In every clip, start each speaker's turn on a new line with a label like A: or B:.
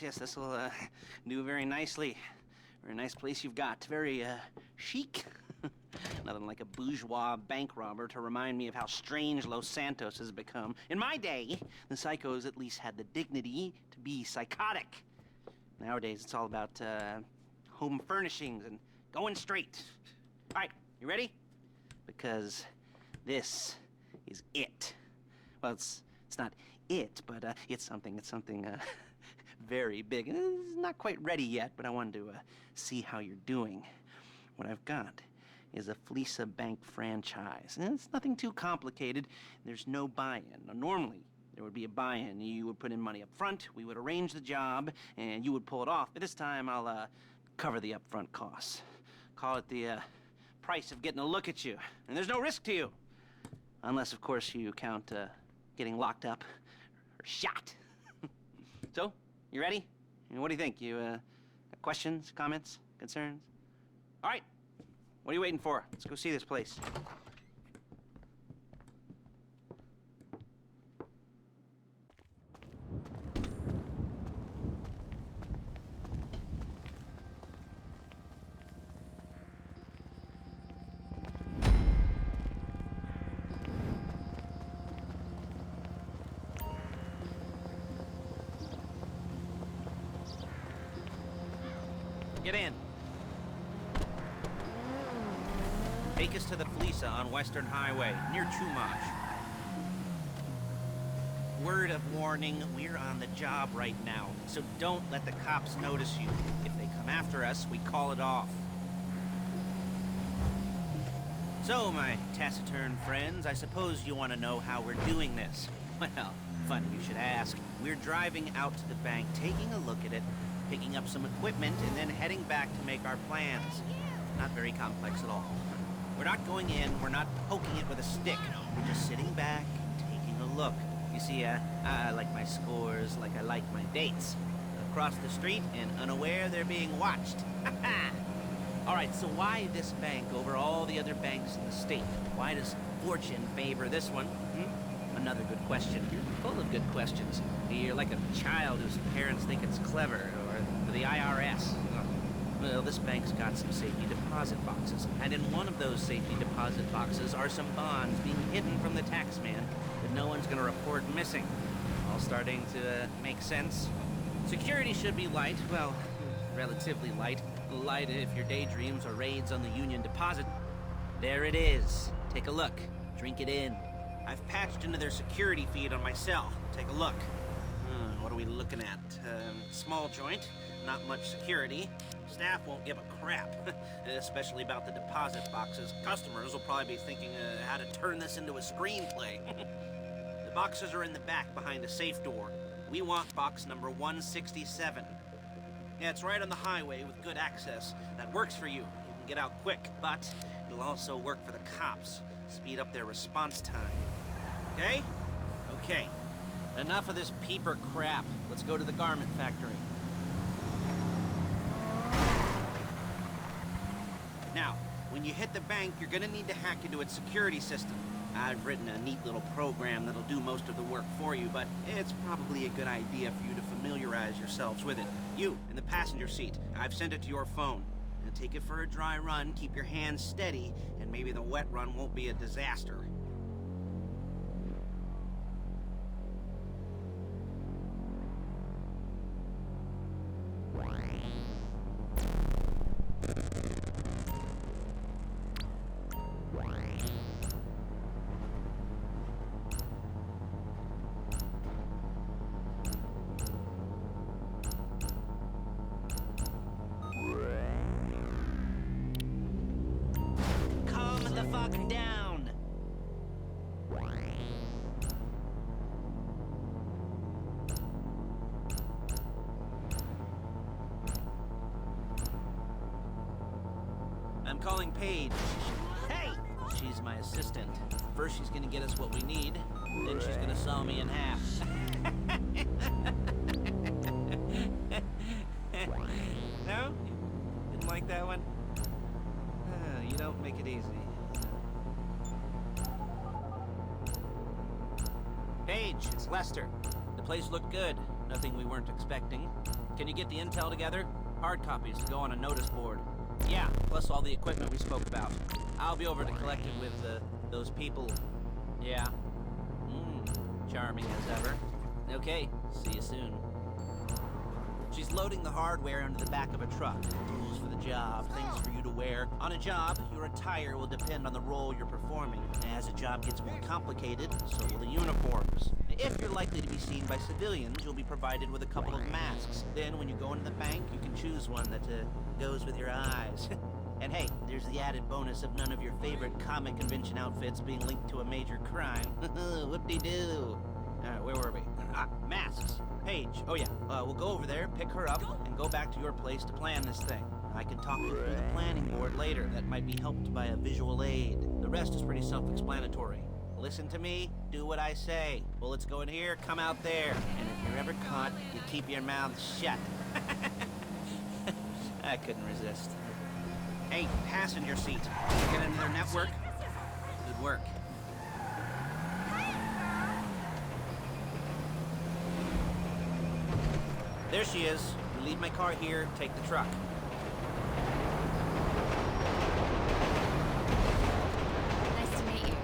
A: yes, this will do very nicely. Very nice place you've got. Very chic. Nothing like a bourgeois bank robber to remind me of how strange Los Santos has become. In my day, the psychos at least had the dignity to be psychotic. Nowadays, it's all about home furnishings and going straight. All right, you ready? Because this is it. Well, it's not it, but it's something very big. It's not quite ready yet, but I wanted to see how you're doing. What I've got is a Fleesa Bank franchise. And it's nothing too complicated. There's no buy-in. Now, normally, there would be a buy-in. You would put in money up front, we would arrange the job, and you would pull it off. But this time, I'll cover the upfront costs. Call it the price of getting a look at you. And there's no risk to you. Unless, of course, you count getting locked up or shot. So, you ready? What do you think? You got questions, comments, concerns? All right. What are you waiting for? Let's go see this place. Get in. Take us to the Fleesa on Western Highway, near Chumash. Word of warning, we're on the job right now, so don't let the cops notice you. If they come after us, we call it off. So, my taciturn friends, I suppose you want to know how we're doing this. Well, funny you should ask. We're driving out to the bank, taking a look at it, picking up some equipment, and then heading back to make our plans. Not very complex at all. We're not going in, we're not poking it with a stick. We're just sitting back and taking a look. You see, I like my scores like I like my dates. Across the street and unaware they're being watched. All right, so why this bank over all the other banks in the state? Why does fortune favor this one? Another good question. You're full of good questions. You're like a child whose parents think it's clever, or the IRS. Well, this bank's got some safety deposit boxes, and in one of those safety deposit boxes are some bonds being hidden from the taxman that no one's gonna report missing. All starting to make sense. Security should be light, well, relatively light. Light if your daydreams or raids on the Union deposit. There it is. Take a look. Drink it in. I've patched into their security feed on my cell. Take a look. What are we looking at? Small joint, not much security. Staff won't give a crap, especially about the deposit boxes. Customers will probably be thinking how to turn this into a screenplay. The boxes are in the back behind a safe door. We want box number 167. Yeah, it's right on the highway with good access. That works for you. You can get out quick, but it'll also work for the cops. Speed up their response time. Okay? Okay. Enough of this peeper crap. Let's go to the garment factory. Now, when you hit the bank, you're gonna need to hack into its security system. I've written a neat little program that'll do most of the work for you, but it's probably a good idea for you to familiarize yourselves with it. You, in the passenger seat, I've sent it to your phone. And take it for a dry run, keep your hands steady, and maybe the wet run won't be a disaster. Down. I'm calling Paige. Hey! She's my assistant. First she's gonna get us what we need, then she's gonna saw me in half. No? Didn't like that one? You don't make it easy. Paige, it's Lester. The place looked good. Nothing we weren't expecting. Can you get the intel together? Hard copies to go on a notice board. Yeah, plus all the equipment we spoke about. I'll be over to collect it with, those people. Yeah. Charming as ever. Okay, see you soon. She's loading the hardware into the back of a truck. Tools for the job, things for you to wear. On a job, your attire will depend on the role you're performing. As the job gets more complicated, so will the uniforms. If you're likely to be seen by civilians, you'll be provided with a couple of masks. Then when you go into the bank, you can choose one that goes with your eyes. And hey, there's the added bonus of none of your favorite comic convention outfits being linked to a major crime. Whoop-de-doo. Alright, where were we? Masks. Paige. Oh yeah, we'll go over there, pick her up, and go back to your place to plan this thing. I can talk you through the planning board later. That might be helped by a visual aid. The rest is pretty self-explanatory. Listen to me, do what I say. Bullets go in here, come out there. And if you're ever caught, you keep your mouth shut. I couldn't resist. Hey, passenger seat. Get into their network? Good work. There she is. We leave my car here, take the truck.
B: Nice to meet you.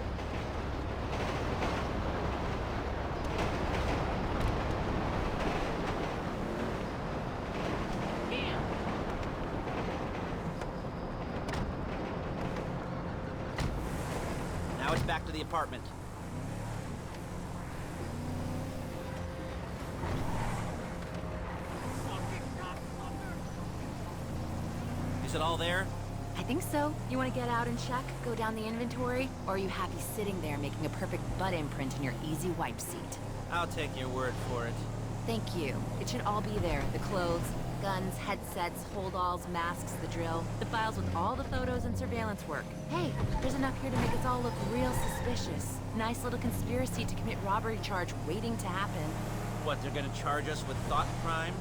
A: Now it's back to the apartment. Is it all there?
B: I think so. You want to get out and check? Go down the inventory? Or are you happy sitting there making a perfect butt imprint in your easy wipe seat?
A: I'll take your word for it.
B: Thank you. It should all be there. The clothes, guns, headsets, holdalls, masks, the drill. The files with all the photos and surveillance work. Hey, there's enough here to make us all look real suspicious. Nice little conspiracy to commit robbery charge waiting to happen.
A: What, they're gonna charge us with thought crime?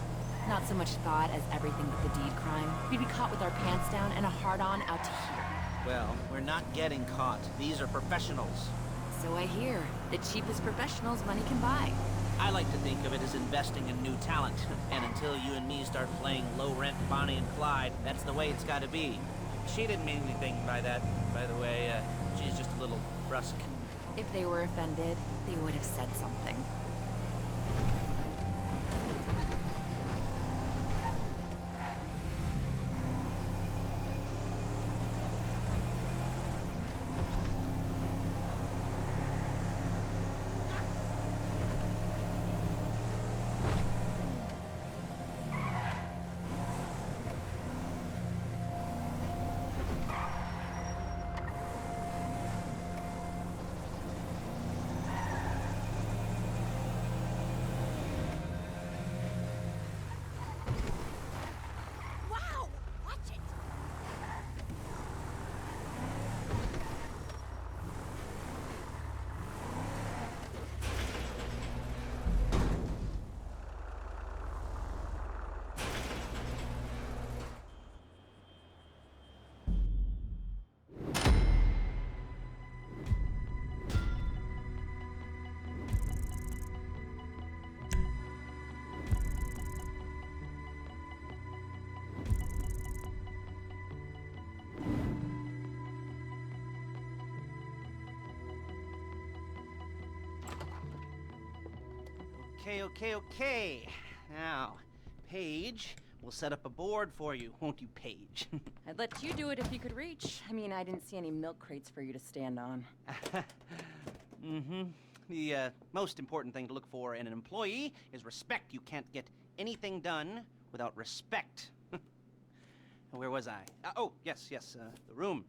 B: Not so much thought as everything but the deed crime. We'd be caught with our pants down and a hard-on out to here.
A: Well, we're not getting caught. These are professionals.
B: So I hear. The cheapest professionals money can buy.
A: I like to think of it as investing in new talent. And until you and me start playing low-rent Bonnie and Clyde, that's the way it's gotta be. She didn't mean anything by that, by the way. She's just a little brusque.
B: If they were offended, they would have said something.
A: Okay. Now, Paige, we'll set up a board for you, won't you, Paige?
B: I'd let you do it if you could reach. I mean, I didn't see any milk crates for you to stand on.
A: The most important thing to look for in an employee is respect. You can't get anything done without respect. Where was I? Yes, the room.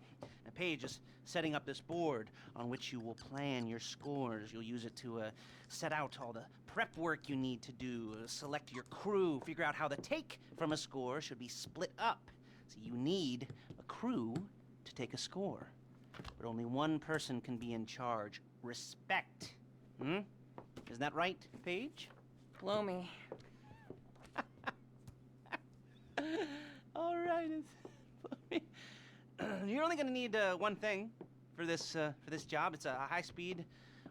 A: Paige is setting up this board on which you will plan your scores. You'll use it to set out all the prep work you need to do, select your crew, figure out how the take from a score should be split up. So you need a crew to take a score. But only one person can be in charge. Respect. Isn't that right, Paige?
B: Blow me.
A: All right. You're only gonna need one thing for this job. It's a high-speed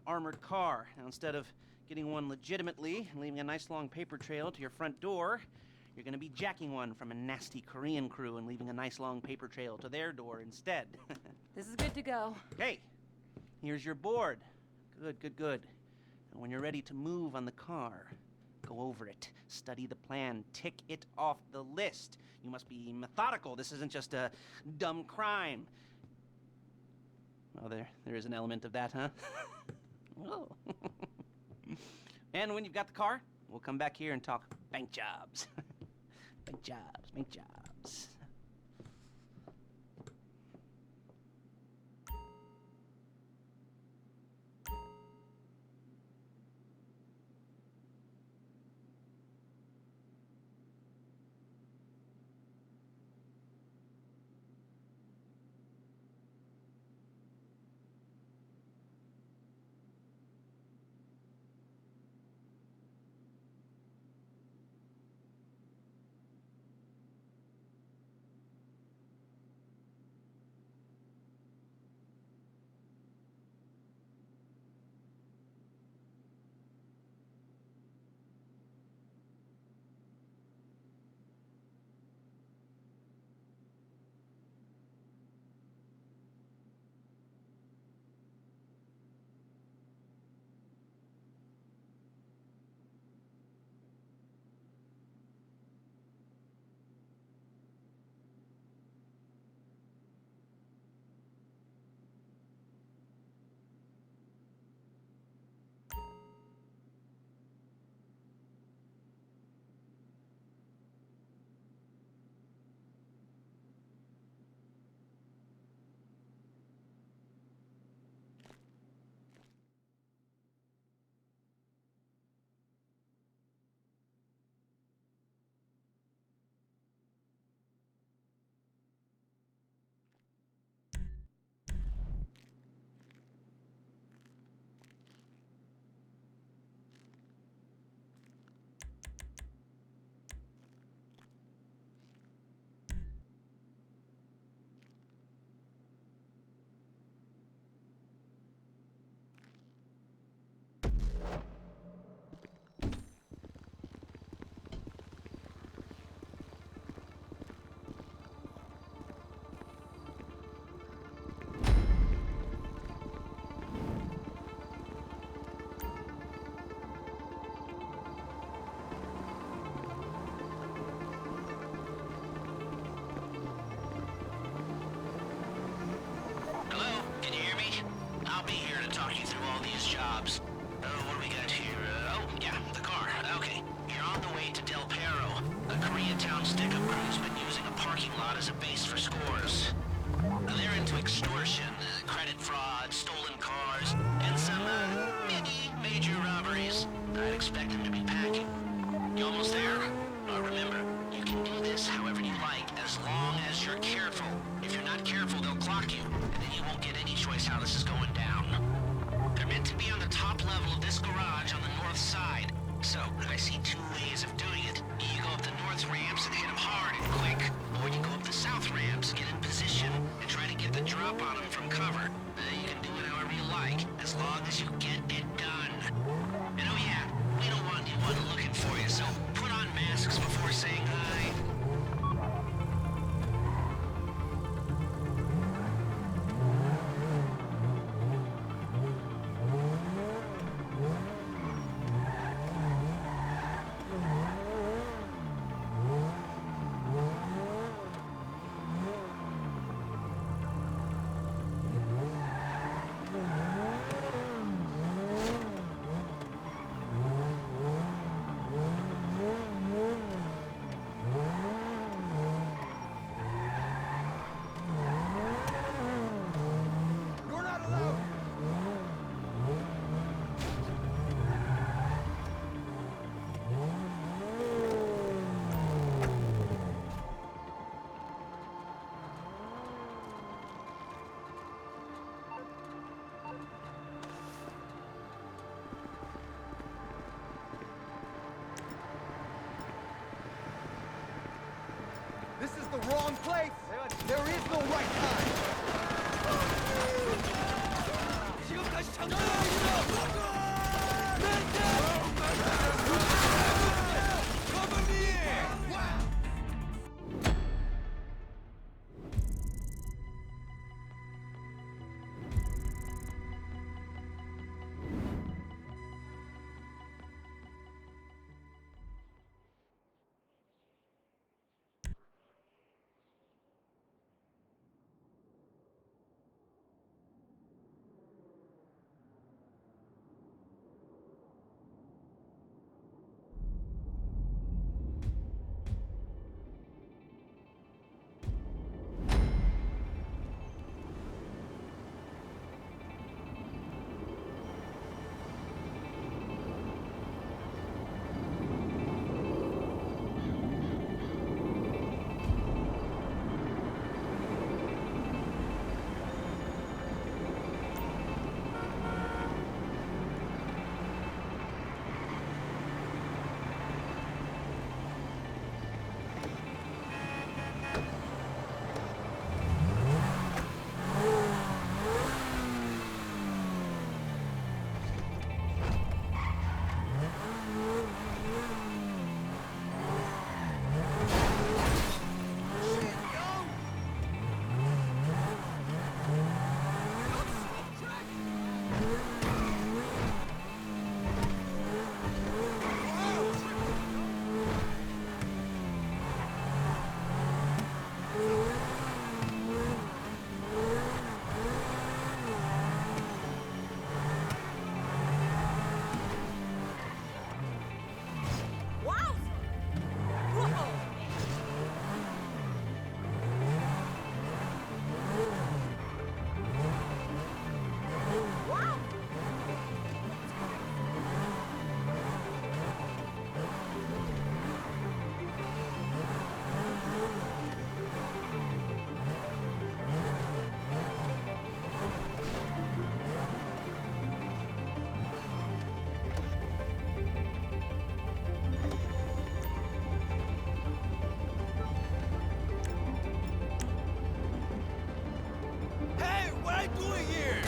A: armored car. Now, instead of getting one legitimately and leaving a nice long paper trail to your front door, you're gonna be jacking one from a nasty Korean crew and leaving a nice long paper trail to their door instead.
B: This is good to go.
A: Hey, here's your board. Good, good, good. And when you're ready to move on the car, go over it, study the plan, tick it off the list. You must be methodical. This isn't just a dumb crime. Oh, there is an element of that, huh? Oh. And when you've got the car, we'll come back here and talk bank jobs. Bank jobs, bank jobs.
C: jobs. What do we got here? Oh, yeah, the car. Okay. You're on the way to Del Perro. A Koreatown stick-up crew's been using a parking lot as a base for scores. They're into extortion, credit fraud, stolen cars, and some, major robberies. I'd expect them to be packing. You almost there? Remember, you can do this however you like, as long as you're careful. If you're not careful, they'll clock you, and then you won't get any choice how this is going down. They're meant to be on the top level of this garage on the north side. So, I see two ways of doing it. You go up the north ramps and hit them hard and quick, or you go up the south ramps, get in position, and try to get the drop on them from cover. You can do it however you like, as long as you get it done. And oh yeah, we don't want anyone looking for you, so put on masks before saying hi.
D: This is the wrong place! There is no right time! 지금까지 장난이 아니라!
E: what I doing here?